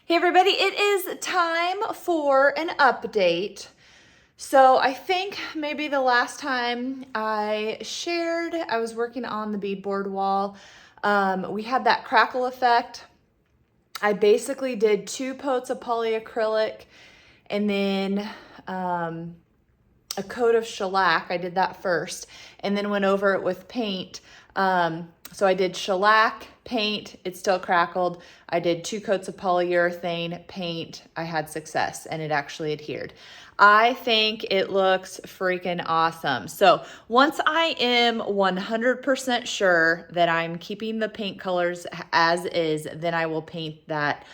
Hey everybody, it is time for an update. So I think maybe the last time I shared, I was working on the beadboard wall. We had that crackle effect. I basically did 2 coats of polyacrylic and then a coat of shellac. I did that first and then went over it with paint. So I did shellac, paint, it still crackled. I did 2 coats of polyurethane, paint, I had success and it actually adhered. I think it looks freaking awesome. So once I am 100% sure that I'm keeping the paint colors as is, then I will paint that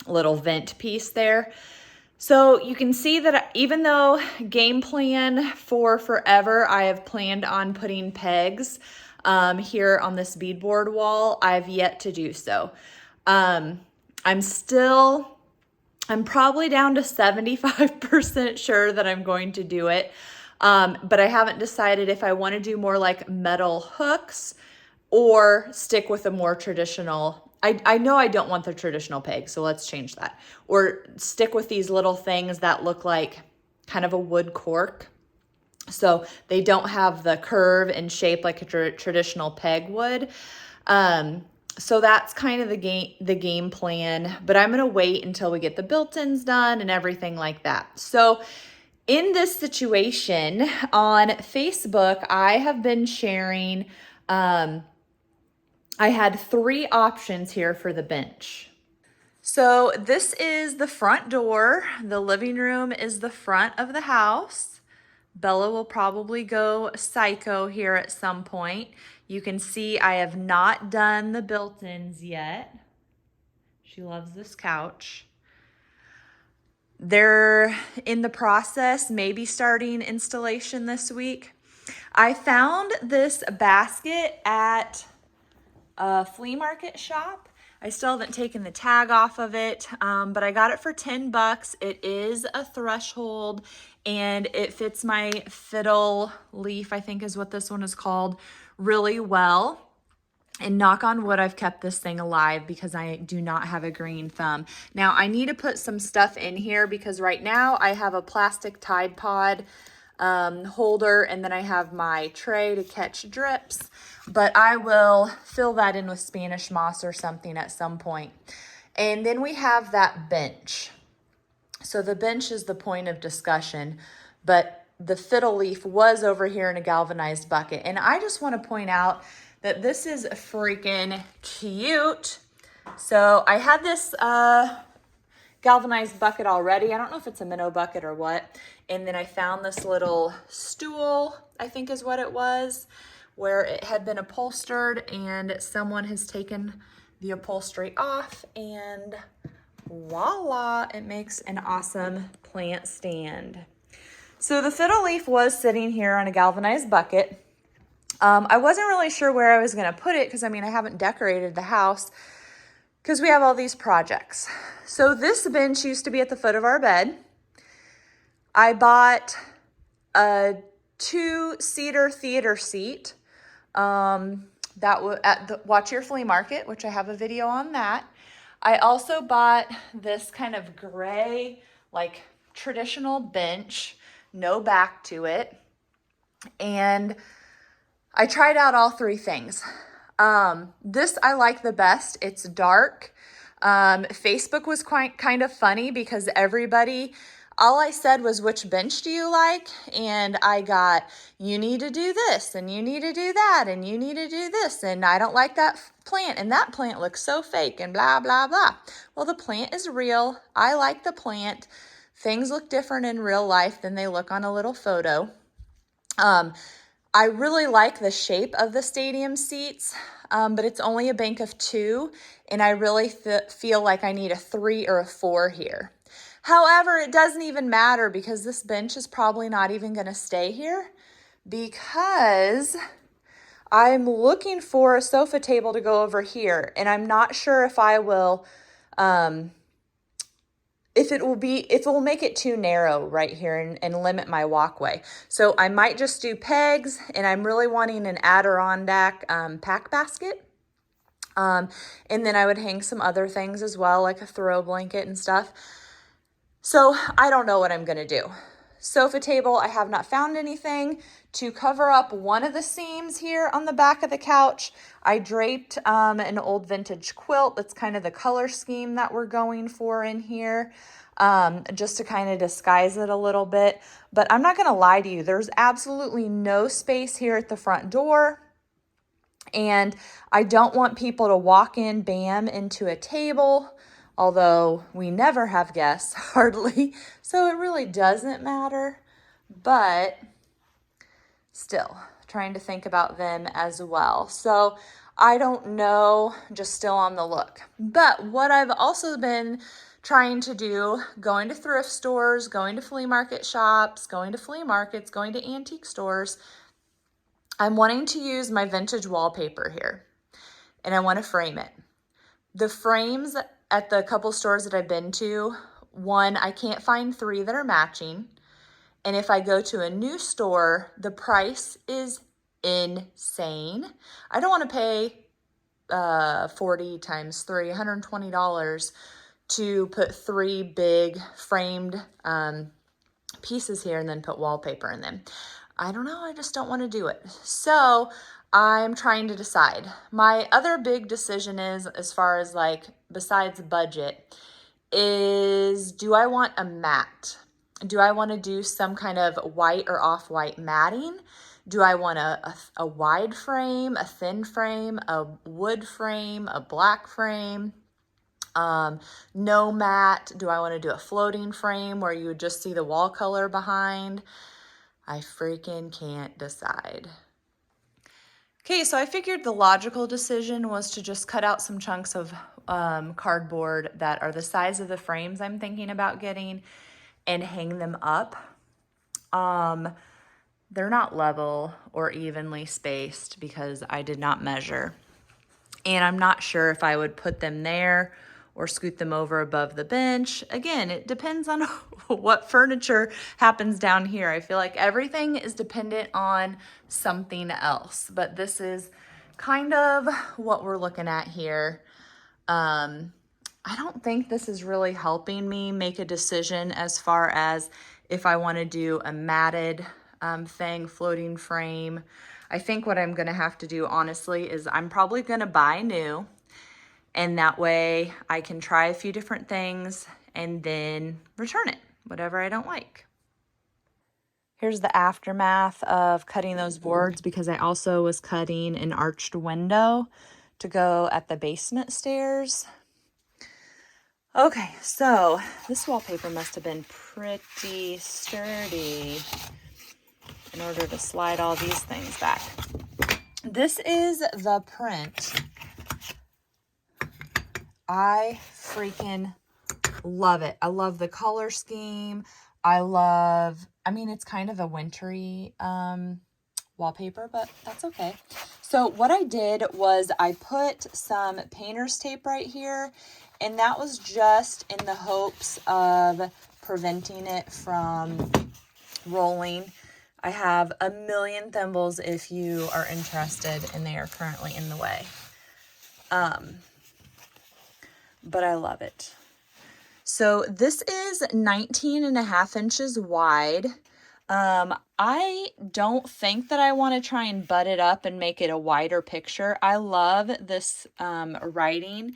little vent piece there. So you can see that even though game plan for forever, I have planned on putting pegs here on this beadboard wall, I've yet to do so. I'm probably down to 75% sure that I'm going to do it. But I haven't decided if I want to do more like metal hooks or stick with a more traditional. I know I don't want the traditional peg, so let's change that. Or stick with these little things that look like kind of a wood cork. So they don't have the curve and shape like a traditional peg would. So that's kind of the game plan, but I'm gonna wait until we get the built-ins done and everything like that. So in this situation on Facebook, I have been sharing, I had 3 options here for the bench. So this is the front door. The living room is the front of the house. Bella will probably go psycho here at some point. You can see I have not done the built-ins yet. She loves this couch. They're in the process, maybe starting installation this week. I found this basket at a flea market shop. I still haven't taken the tag off of it, but I got it for 10 bucks. It is a threshold and it fits my fiddle leaf, I think is what this one is called, really well. And knock on wood, I've kept this thing alive because I do not have a green thumb. Now I need to put some stuff in here because right now I have a plastic Tide Pod holder, and then I have my tray to catch drips, but I will fill that in with Spanish moss or something at some point. And then we have that bench. So the bench is the point of discussion, but the fiddle leaf was over here in a galvanized bucket. And I just want to point out that this is freaking cute. So I had this galvanized bucket already. I don't know if it's a minnow bucket or what. And then I found this little stool, I think is what it was, where it had been upholstered and someone has taken the upholstery off and voila, it makes an awesome plant stand. So the fiddle leaf was sitting here on a galvanized bucket. I wasn't really sure where I was gonna put it because I haven't decorated the house because we have all these projects. So this bench used to be at the foot of our bed. I bought a 2-seater theater seat that was at the Watch Your Flea Market, which I have a video on that. I also bought this kind of gray, like traditional bench, no back to it. And I tried out all 3 things. This I like the best. It's dark. Facebook was quite kind of funny because all I said was, which bench do you like? And I got, you need to do this and you need to do that and you need to do this. And I don't like that plant and that plant looks so fake and blah, blah, blah. Well, the plant is real. I like the plant. Things look different in real life than they look on a little photo. I really like the shape of the stadium seats, but it's only a bank of 2, and I really feel like I need a 3 or a 4 here. However, it doesn't even matter because this bench is probably not even going to stay here because I'm looking for a sofa table to go over here, and I'm not sure if I will, if it will make it too narrow right here and limit my walkway. So I might just do pegs, and I'm really wanting an Adirondack pack basket. And then I would hang some other things as well, like a throw blanket and stuff. So I don't know what I'm gonna do. Sofa table, I have not found anything to cover up one of the seams here on the back of the couch. I draped an old vintage quilt. That's kind of the color scheme that we're going for in here, just to kind of disguise it a little bit. But I'm not gonna lie to you, there's absolutely no space here at the front door. And I don't want people to walk in, bam, into a table, although we never have guests, hardly, so it really doesn't matter. But still, trying to think about them as well. So I don't know, just still on the look. But what I've also been trying to do, going to thrift stores, going to flea market shops, going to flea markets, going to antique stores, I'm wanting to use my vintage wallpaper here, and I want to frame it. The frames at the couple stores that I've been to, one, I can't find 3 that are matching. And if I go to a new store, the price is insane. I don't want to pay 40 times 3, $120 to put 3 big framed pieces here and then put wallpaper in them. I don't know, I just don't want to do it. So I'm trying to decide. My other big decision is, as far as like, besides budget, is do I want a mat? Do I want to do some kind of white or off-white matting? Do I want a wide frame, a thin frame, a wood frame, a black frame? No mat? Do I want to do a floating frame where you would just see the wall color behind? I freaking can't decide. Okay, so I figured the logical decision was to just cut out some chunks of cardboard that are the size of the frames I'm thinking about getting and hang them up. They're not level or evenly spaced because I did not measure. And I'm not sure if I would put them there or scoot them over above the bench. Again, it depends on what furniture happens down here. I feel like everything is dependent on something else, but this is kind of what we're looking at here. I don't think this is really helping me make a decision as far as if I want to do a matted thing, floating frame. I think what I'm gonna have to do, honestly, is I'm probably gonna buy new, and that way I can try a few different things and then return it, whatever I don't like. Here's the aftermath of cutting those boards, because I also was cutting an arched window to go at the basement stairs. Okay, so this wallpaper must have been pretty sturdy in order to slide all these things back. This is the print. I freaking love it. I love the color scheme. I mean, it's kind of a wintry wallpaper, but that's okay. So what I did was I put some painter's tape right here, and that was just in the hopes of preventing it from rolling. I have a million thimbles if you are interested, and they are currently in the way. But I love it. So this is 19.5 inches wide. I don't think that I want to try and butt it up and make it a wider picture. I love this writing.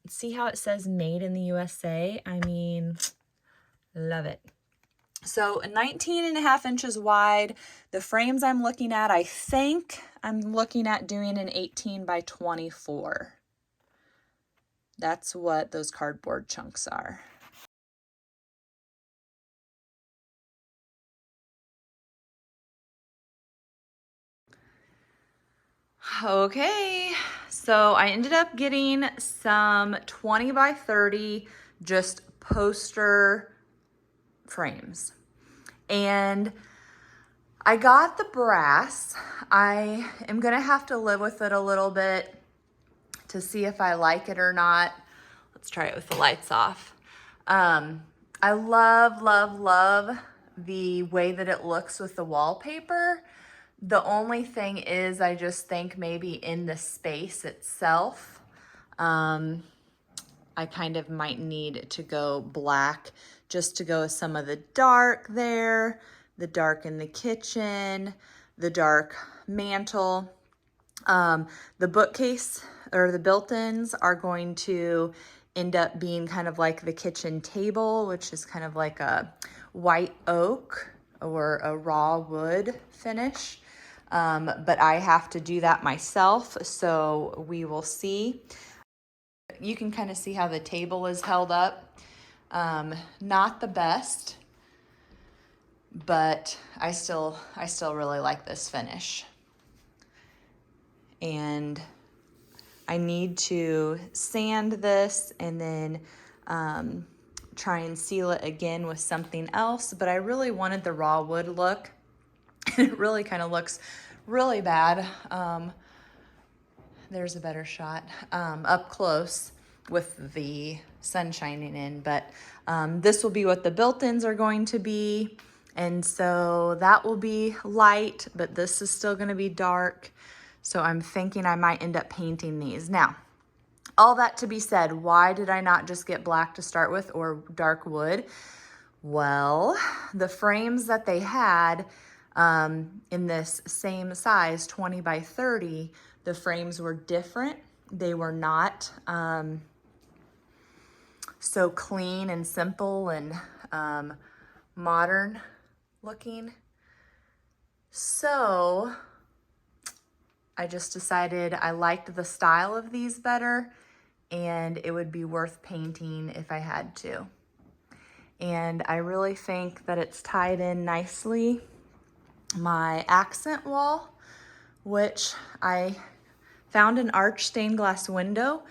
See how it says made in the USA? I mean, love it. So 19.5 inches wide. The frames I'm looking at, I think I'm looking at doing an 18 by 24. That's what those cardboard chunks are. Okay, so I ended up getting some 20 by 30 just poster frames. And I got the brass. I am gonna have to live with it a little bit to see if I like it or not. Let's try it with the lights off. I love, love, love the way that it looks with the wallpaper, The only thing is, I just think maybe in the space itself, I kind of might need to go black just to go with some of the dark there, the dark in the kitchen, the dark mantle. The bookcase or the built-ins are going to end up being kind of like the kitchen table, which is kind of like a white oak or a raw wood finish. But I have to do that myself, so we will see. You can kind of see how the table is held up. Not the best, but I still really like this finish. And I need to sand this and then try and seal it again with something else, but I really wanted the raw wood look. It really kind of looks really bad. There's a better shot up close with the sun shining in, but this will be what the built-ins are going to be. And so that will be light, but this is still going to be dark. So I'm thinking I might end up painting these. Now, all that to be said, why did I not just get black to start with or dark wood? Well, the frames that they had in this same size, 20 by 30, the frames were different. They were not so clean and simple and modern looking. So I just decided I liked the style of these better and it would be worth painting if I had to. And I really think that it's tied in nicely. My accent wall, which I found an arch stained glass window,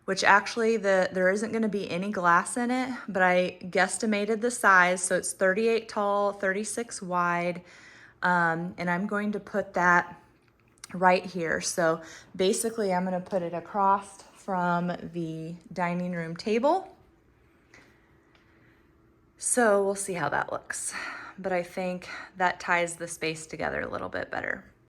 which actually there isn't going to be any glass in it, but I guesstimated the size, so it's 38 tall, 36 wide, and I'm going to put that right here. So basically I'm going to put it across from the dining room table. So we'll see how that looks, but I think that ties the space together a little bit better.